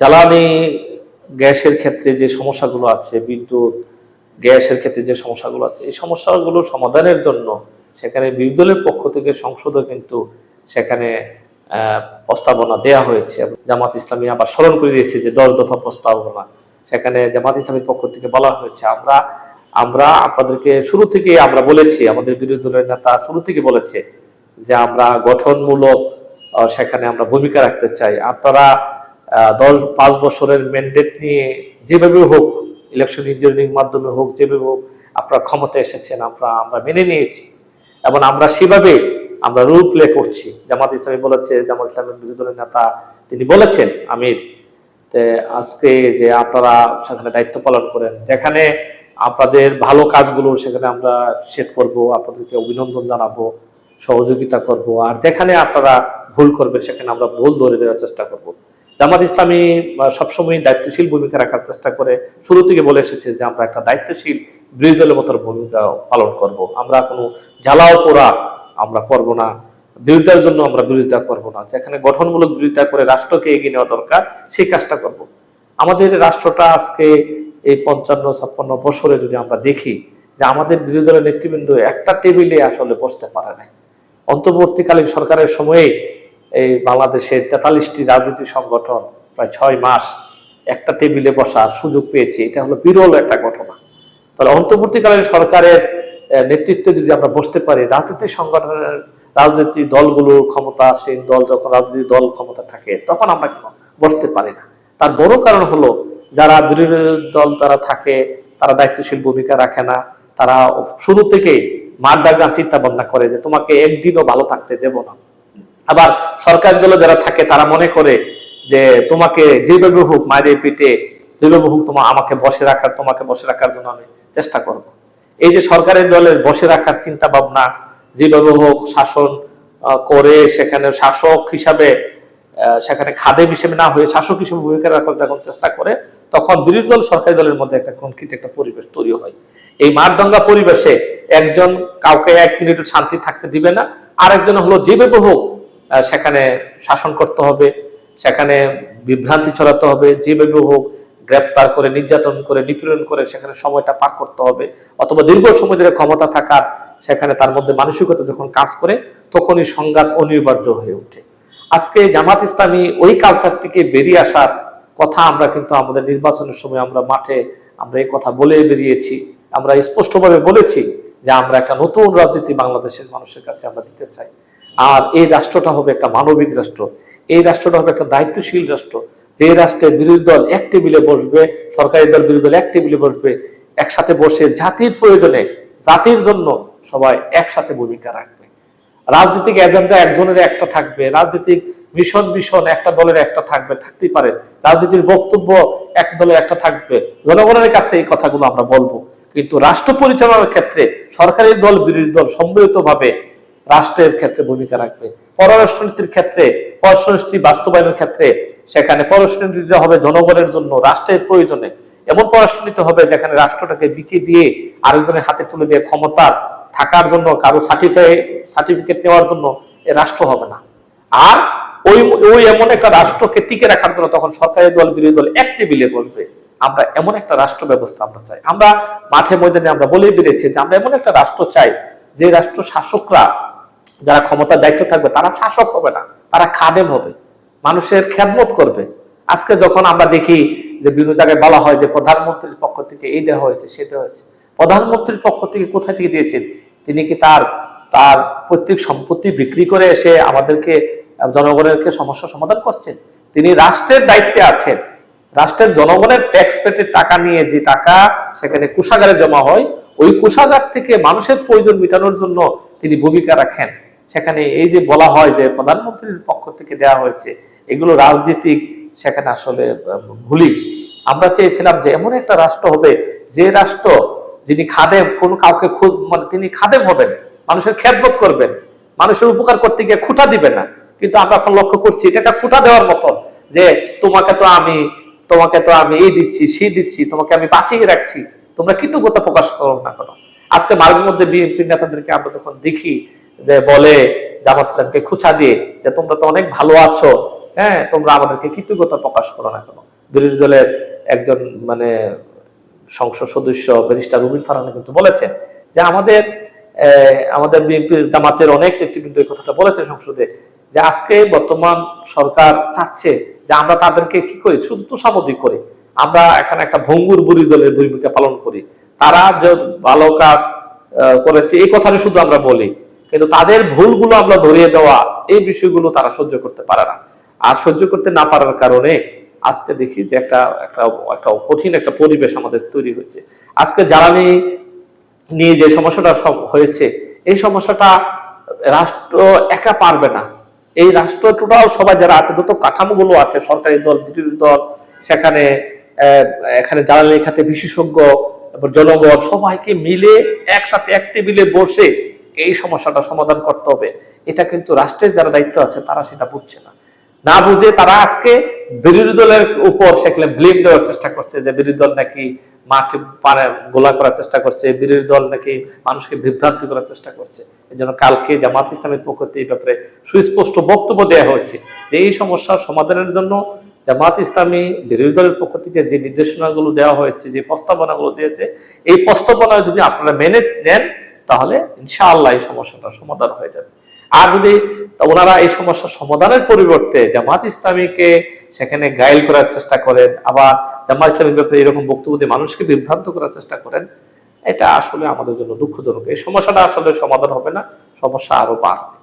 জ্বালানি গ্যাসের ক্ষেত্রে যে সমস্যাগুলো আছে, বিদ্যুৎ গ্যাসের ক্ষেত্রে যে সমস্যাগুলো আছে, এই সমস্যাগুলো সমাধানের জন্য সেখানে বিরোধী দলের পক্ষ থেকে সংসদে কিন্তু সেখানে প্রস্তাবনা দেয়া হয়েছে। জামাত ইসলামী আবার স্মরণ করে দিয়েছে যে 10 দফা প্রস্তাবনা, সেখানে জামাত ইসলামীর পক্ষ থেকে বলা হয়েছে আমরা আমরা আপনাদেরকে শুরু থেকে আমরা বলেছি, আমাদের বিরোধী দলের নেতা শুরু থেকে বলেছে যে আমরা গঠনমূলক সেখানে আমরা ভূমিকা রাখতে চাই। আপনারা 5 বছরের ম্যান্ডেট নিয়ে যেভাবে হোক, ইলেকশন ইঞ্জিনিয়ারিং মাধ্যমে হোক, যেভাবে হোক আপনারা ক্ষমতা এসেছেন, আমরা মেনে নিয়েছি এবং আমরা সেভাবে আমরা রোল প্লে করছি। জামাত ইসলামী বলেছে, জামাত ইসলামের বিরোধী দলের নেতা তিনি বলেছেন আমির, আজকে যে আপনারা সেখানে দায়িত্ব পালন করেন, যেখানে আপনাদের ভালো কাজগুলো সেখানে আমরা সেট করব, আপনাদেরকে অভিনন্দন জানাবো, সহযোগিতা করব, আর যেখানে আপনারা ভুল করবেন সেখানে আমরা ভুল ধরে দেওয়ার চেষ্টা করব। জামাত ইসলামী সবসময় দায়িত্বশীল ভূমিকা রাখার চেষ্টা করে, শুরু থেকে বলে এসেছে যে আমরা একটা দায়িত্বশীল বিরোধী দলের মতো ভূমিকা পালন করব। আমরা কোনো জ্বালাও পোড়া আমরা করব না, বিরোধিতার জন্য আমরা বিরোধিতা করব না, যেখানে গঠনমূলক বিরোধিতা করে রাষ্ট্রকে এগিয়ে নেওয়া দরকার সেই কাজটা করব। আমাদের রাষ্ট্রটা আজকে এই 55-56 বছরে যদি আমরা দেখি যে আমাদের বিরোধী দলের নেতৃবৃন্দ একটা টেবিলে আসলে বসতে পারে নাই। অন্তর্বর্তীকালীন সরকারের সময়ে এই বাংলাদেশের 43টি রাজনীতি সংগঠন প্রায় 6 মাস একটা টেবিলে বসার সুযোগ পেয়েছে, এটা হলো বিরল একটা ঘটনা। তাহলে অন্তর্বর্তীকালীন সরকারের নেতৃত্বে যদি আমরা বসতে পারি, রাজনীতি সংগঠনের রাজনীতি দলগুলোর ক্ষমতাসীন দল যখন রাজনীতি দল ক্ষমতা থাকে তখন আমরা কেন বসতে পারি না? তার বড় কারণ হলো যারা বিরোধী দল তারা থাকে তারা দায়িত্বশীল ভূমিকা রাখে না। তারা শুরু থেকে মাঠ ডাকা চিন্তা ভাবনা করে যে তোমাকে একদিনও ভালো থাকতে দেব না। আবার সরকার দলে যারা থাকে তারা মনে করে যে তোমাকে যেভাবে হোক মায়ের পিঠে যেভাবে হোক তোমাকে বসে রাখার জন্য আমি চেষ্টা করব। এই যে সরকারের দলের বসে রাখার চিন্তা ভাবনা, যেভাবে হোক শাসন করে সেখানে শাসক হিসাবে সেখানে খাদেম হিসেবে না হয়ে শাসক হিসেবে ভূমিকা রাখার যখন চেষ্টা করে, তখন বিরোধী দল সরকারি দলের মধ্যে একটা কনফ্লিক্ট একটা পরিবেশ তৈরি হয়। এই মারদঙ্গা পরিবেশে একজন কাউকে 1 মিনিট শান্তি থাকতে দিবে না, আরেকজন হলো যেভাবে হোক সেখানে শাসন করতে হবে, সেখানে বিভ্রান্তি ছড়াতে হবে, যেভাবে হোক গ্রেপ্তার করে নির্যাতন করে নিপীড়ন করে সেখানে সময়টা পার করতে হবে, অথবা দীর্ঘ সময় ধরে ক্ষমতা থাকার সেখানে তার মধ্যে মানসিকতা যখন কাজ করে তখনই সংঘাত অনিবার্য হয়ে ওঠে। আজকে জামাত ইসলামী ওই কালচার থেকে বেরিয়ে আসার কথা আমরা কিন্তু আমাদের নির্বাচনের সময় আমরা মাঠে আমরা এই কথা বলে বেরিয়েছি। আমরা স্পষ্টভাবে বলেছি যে আমরা একটা নতুন রাজনীতি বাংলাদেশের মানুষের কাছে আমরা দিতে চাই। আর এই রাষ্ট্রটা হবে একটা মানবিক রাষ্ট্র, এই রাষ্ট্রটা হবে একটা দায়িত্বশীল রাষ্ট্র, যে রাষ্ট্রের বিরোধী দল এক টেবিলে বসবে, সরকারি দল বিরোধী দল এক টেবিলে বসবে, একসাথে বসে জাতির প্রয়োজনে জাতির জন্য সবাই একসাথে ভূমিকা রাখবে। রাজনৈতিক এজেন্ডা একজনের একটা থাকবে, রাজনৈতিক মিশন একটা দলের একটা থাকবে, থাকতেই পারে, রাজনীতির বক্তব্য এক দলের একটা থাকবে, জনগণের কাছে এই কথাগুলো আমরা বলবো। কিন্তু রাষ্ট্র পরিচালনার ক্ষেত্রে সরকারি দল বিরোধী দল সম্মিলিতভাবে রাষ্ট্রের ক্ষেত্রে ভূমিকা রাখবে। পররাষ্ট্রনীতির ক্ষেত্রে, পররাষ্ট্রনীতি বাস্তবায়নের ক্ষেত্রে সেখানে পররাষ্ট্রনীতি হবে জনগণের জন্য, রাষ্ট্রের প্রয়োজনে। এমন পররাষ্ট্রনীতি হবে যেখানে রাষ্ট্রটাকে বিকে দিয়ে আরেকজনের হাতে তুলে দিয়ে ক্ষমতা থাকার জন্য কারো সার্টিফিকেট নেওয়ার জন্য এ রাষ্ট্র হবে না। আর ওই এমন একটা রাষ্ট্রকে টিকে রাখার জন্য তখন সরকারি দল বিরোধী দল এক টেবিলে বসবে। আমরা এমন একটা রাষ্ট্র ব্যবস্থা আমরা চাই। আমরা মাঠে ময়দানে আমরা বলেই বেরিয়েছি যে আমরা এমন একটা রাষ্ট্র চাই যে রাষ্ট্র শাসকরা যারা ক্ষমতার দায়িত্ব থাকবে তারা শাসক হবে না, তারা খাদেম হবে, মানুষের খেদমত করবে। আজকে যখন আমরা দেখি যে বিভিন্ন জায়গায় বলা হয় যে প্রধানমন্ত্রীর পক্ষ থেকে এই দেওয়া হয়েছে সেটা হয়েছে, প্রধানমন্ত্রীর পক্ষ থেকে কোথায় থেকে দিয়েছেন? তিনি কি তার পৈতৃক সম্পত্তি বিক্রি করে এসে আমাদেরকে জনগণেরকে সমস্যা সমাধান করছেন? তিনি রাষ্ট্রের দায়িত্বে আছেন, রাষ্ট্রের জনগণের ট্যাক্স পেটের টাকা নিয়ে যে টাকা সেখানে কোষাগারে জমা হয়, ওই কোষাগার থেকে মানুষের প্রয়োজন মেটানোর জন্য তিনি ভূমিকা রাখেন। সেখানে এই যে বলা হয় যে প্রধানমন্ত্রীর পক্ষ থেকে দেওয়া হয়েছে, এগুলো রাজনীতিক সেখানে আসলে ভুলই। আমরা চেয়েছিলাম যে এমন একটা রাষ্ট্র হবে যে রাষ্ট্র যিনি খাদেম, কোন কাউকে মানে তিনি খাদেম হবেন, মানুষের খেদমত করবেন, মানুষের উপকার করতে গিয়ে খুঁটা দিবেন না। কিন্তু আমরা এখন লক্ষ্য করছি এটা একটা খুঁটা দেওয়ার মতন, যে তোমাকে তো আমি এই দিচ্ছি সেই দিচ্ছি, তোমাকে আমি বাঁচিয়ে রাখছি, তোমরা কৃতজ্ঞতা প্রকাশ করো না কেন? আজকে মার্গের মধ্যে বিএনপি নেতাদেরকে আমরা যখন দেখি যে বলে জামাত ইসলামকে খুঁচা দিয়ে যে তোমরা তো অনেক ভালো আছো, হ্যাঁ, তোমরা আমাদেরকে কৃতজ্ঞতা প্রকাশ করো না কেন? বিরোধী দলের একজন মানে সংসদ সদস্য ব্যারিস্টার রুবিন ফারহান কিন্তু বলেছেন যে আমাদের বিএনপির জামাতের অনেক নেতৃবৃন্দ এই কথাটা বলেছেন সংসদে, যে আজকে বর্তমান সরকার চাচ্ছে যে আমরা তাদেরকে কি করি, শুধু তোষামোদী করি, আমরা এখানে একটা ভঙ্গুর বুড়ি দলের ভূমিকা পালন করি। তারা যে ভালো কাজ করেছে এই কথাটা শুধু আমরা বলি, কিন্তু তাদের ভুলগুলো আমরা ধরিয়ে দেওয়া, এই বিষয়গুলো তারা সহ্য করতে পারে না। আর সহ্য করতে না পারার কারণে আজকে দেখি যে একটা একটা একটা কঠিন একটা পরিবেশ আমাদের তৈরি হয়েছে। আজকে জ্বালানি নিয়ে যে সমস্যাটা হয়েছে, এই সমস্যাটা রাষ্ট্র একা পারবে না। এই রাষ্ট্র টোটাল সবাই যারা আছে, যত কাঠামোগুলো আছে, সরকারি দল, বিরোধী দল, সেখানে এখানে জ্বালানি খাতে বিশেষজ্ঞ, জনগণ, সবাইকে মিলে একসাথে এক টেবিলে বসে এই সমস্যাটা সমাধান করতে হবে। এটা কিন্তু রাষ্ট্রের যারা দায়িত্ব আছে তারা সেটা বুঝছে না। না বুঝে তারা আজকে বিরোধী দলের উপর সেখানে ব্লেম দেওয়ার চেষ্টা করছে, যে বিরোধী দল নাকি মাটি পানে গোলা করার চেষ্টা করছে, বিরোধী দল নাকি মানুষকে বিভ্রান্তি করার চেষ্টা করছে। এই জন্য কালকে জামাত ইসলামের পক্ষ থেকে এই ব্যাপারে সুস্পষ্ট বক্তব্য দেওয়া হয়েছে যে এই সমস্যার সমাধানের জন্য জামাত ইসলামী বিরোধী দলের পক্ষ থেকে যে নির্দেশনাগুলো দেওয়া হয়েছে, যে প্রস্তাবনাগুলো দিয়েছে, এই প্রস্তাবনা যদি আপনারা মেনে নেন তাহলে ইনশাআল্লাহ এই সমস্যাটা সমাধান হয়ে যাবে। আর যদি ওনারা এই সমস্যার সমাধানের পরিবর্তে জামাত ইসলামীকে সেখানে গাইল করার চেষ্টা করেন, আবার জামাত ইসলামীর ব্যাপারে এরকম বক্তব্য দিয়ে মানুষকে বিভ্রান্ত করার চেষ্টা করেন, এটা আসলে আমাদের জন্য দুঃখজনক। এই সমস্যাটা আসলে সমাধান হবে না, সমস্যা আরো বাড়বে।